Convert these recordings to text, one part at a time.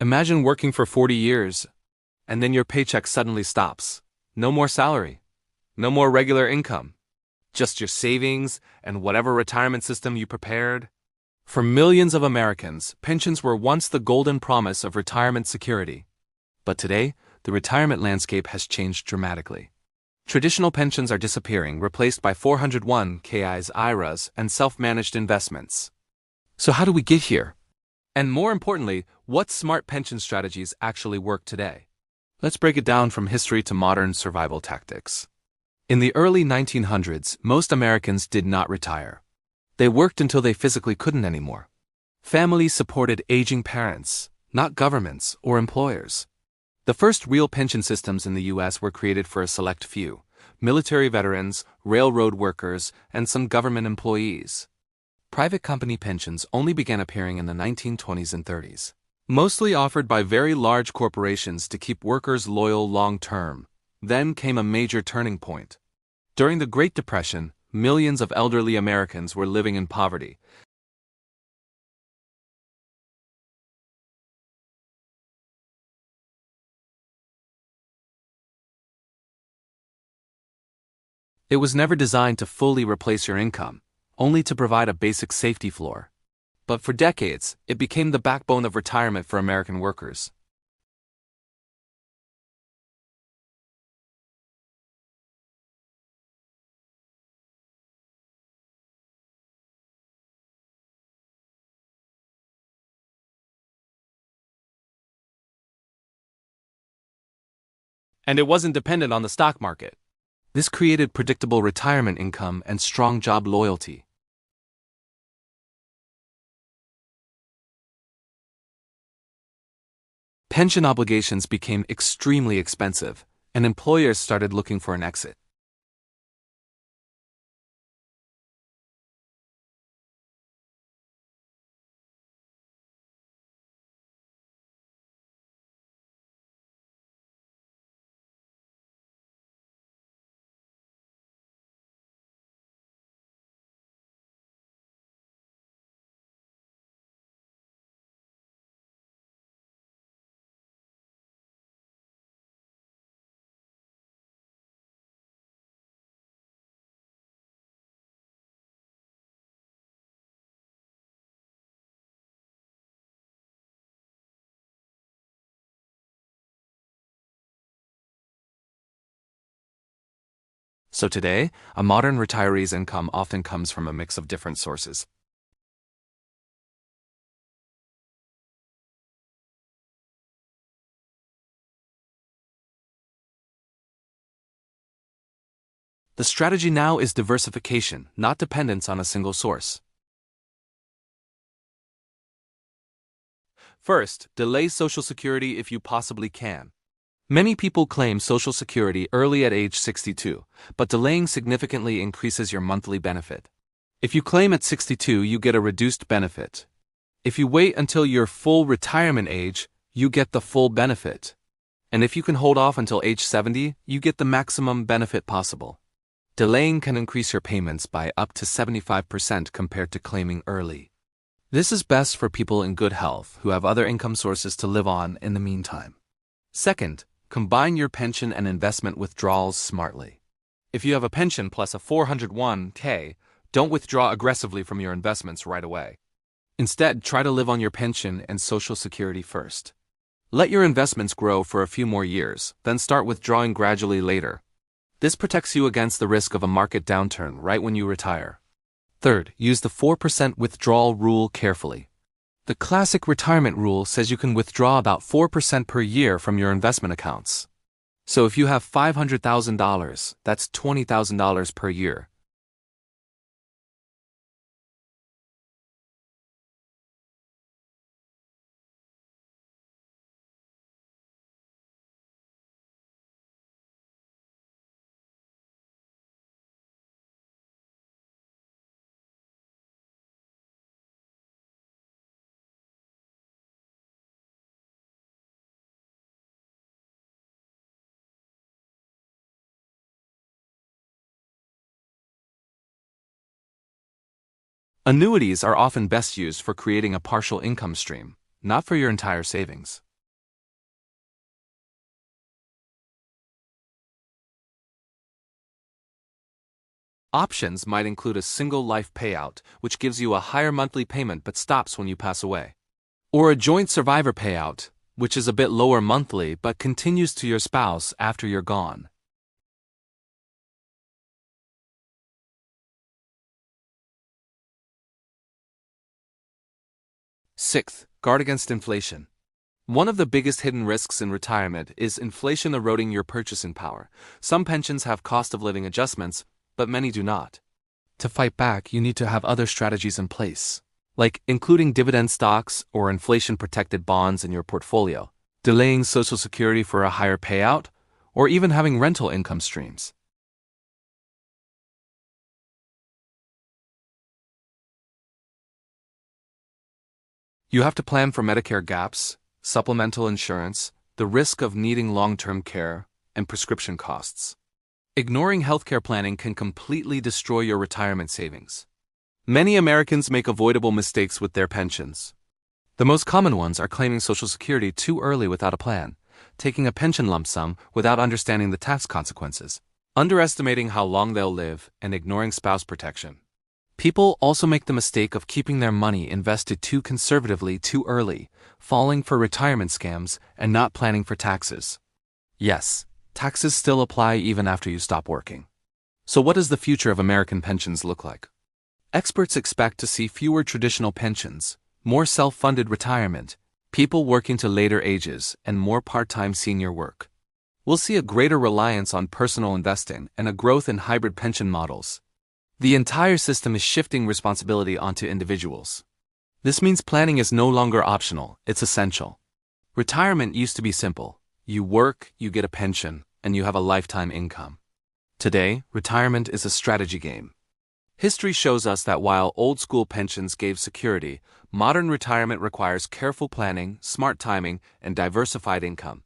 Imagine working for 40 years, and then your paycheck suddenly stops. No more salary, no more regular income, just your savings and whatever retirement system you prepared. For millions of Americans, pensions were once the golden promise of retirement security. But today, the retirement landscape has changed dramatically. Traditional pensions are disappearing, replaced by 401(k)s, IRAs, and self-managed investments. So how do we get here? And more importantly, what smart pension strategies actually work today? Let's break it down from history to modern survival tactics. In the early 1900s, most Americans did not retire. They worked until they physically couldn't anymore. Families supported aging parents, not governments or employers. The first real pension systems in the U.S. were created for a select few: military veterans, railroad workers, and some government employees. Private company pensions only began appearing in the 1920s and 30s, mostly offered by very large corporations to keep workers loyal long-term. Then came a major turning point. During the Great Depression, millions of elderly Americans were living in poverty. It was never designed to fully replace your income, only to provide a basic safety floor. But for decades, it became the backbone of retirement for American workers. And it wasn't dependent on the stock market. This created predictable retirement income and strong job loyalty. Pension obligations became extremely expensive, and employers started looking for an exit. So today, a modern retiree's income often comes from a mix of different sources. The strategy now is diversification, not dependence on a single source. First, delay Social Security if you possibly can. Many people claim Social Security early at age 62, but delaying significantly increases your monthly benefit. If you claim at 62, you get a reduced benefit. If you wait until your full retirement age, you get the full benefit. And if you can hold off until age 70, you get the maximum benefit possible. Delaying can increase your payments by up to 75% compared to claiming early. This is best for people in good health who have other income sources to live on in the meantime. Second, combine your pension and investment withdrawals smartly. If you have a pension plus a 401(k), don't withdraw aggressively from your investments right away. Instead, try to live on your pension and Social Security first. Let your investments grow for a few more years, then start withdrawing gradually later. This protects you against the risk of a market downturn right when you retire. Third, use the 4% withdrawal rule carefully. The classic retirement rule says you can withdraw about 4% per year from your investment accounts. So if you have $500,000, that's $20,000 per year. Annuities are often best used for creating a partial income stream, not for your entire savings. Options might include a single life payout, which gives you a higher monthly payment but stops when you pass away. Or a joint survivor payout, which is a bit lower monthly but continues to your spouse after you're gone. Sixth, guard against inflation. One of the biggest hidden risks in retirement is inflation eroding your purchasing power. Some pensions have cost of living adjustments, but many do not. To fight back, you need to have other strategies in place, like including dividend stocks or inflation-protected bonds in your portfolio, delaying Social Security for a higher payout, or even having rental income streams. You have to plan for Medicare gaps, supplemental insurance, the risk of needing long-term care, and prescription costs. Ignoring healthcare planning can completely destroy your retirement savings. Many Americans make avoidable mistakes with their pensions. The most common ones are claiming Social Security too early without a plan, taking a pension lump sum without understanding the tax consequences, underestimating how long they'll live, and ignoring spouse protection. People also make the mistake of keeping their money invested too conservatively too early, falling for retirement scams, and not planning for taxes. Yes, taxes still apply even after you stop working. So what does the future of American pensions look like? Experts expect to see fewer traditional pensions, more self-funded retirement, people working to later ages, and more part-time senior work. We'll see a greater reliance on personal investing and a growth in hybrid pension models. The entire system is shifting responsibility onto individuals. This means planning is no longer optional, it's essential. Retirement used to be simple. You work, you get a pension, and you have a lifetime income. Today, retirement is a strategy game. History shows us that while old-school pensions gave security, modern retirement requires careful planning, smart timing, and diversified income.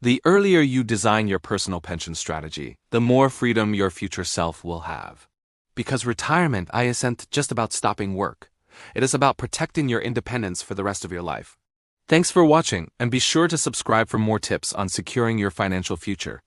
The earlier you design your personal pension strategy, the more freedom your future self will have. Because retirement isn't just about stopping work. It is about protecting your independence for the rest of your life. Thanks for watching, and be sure to subscribe for more tips on securing your financial future.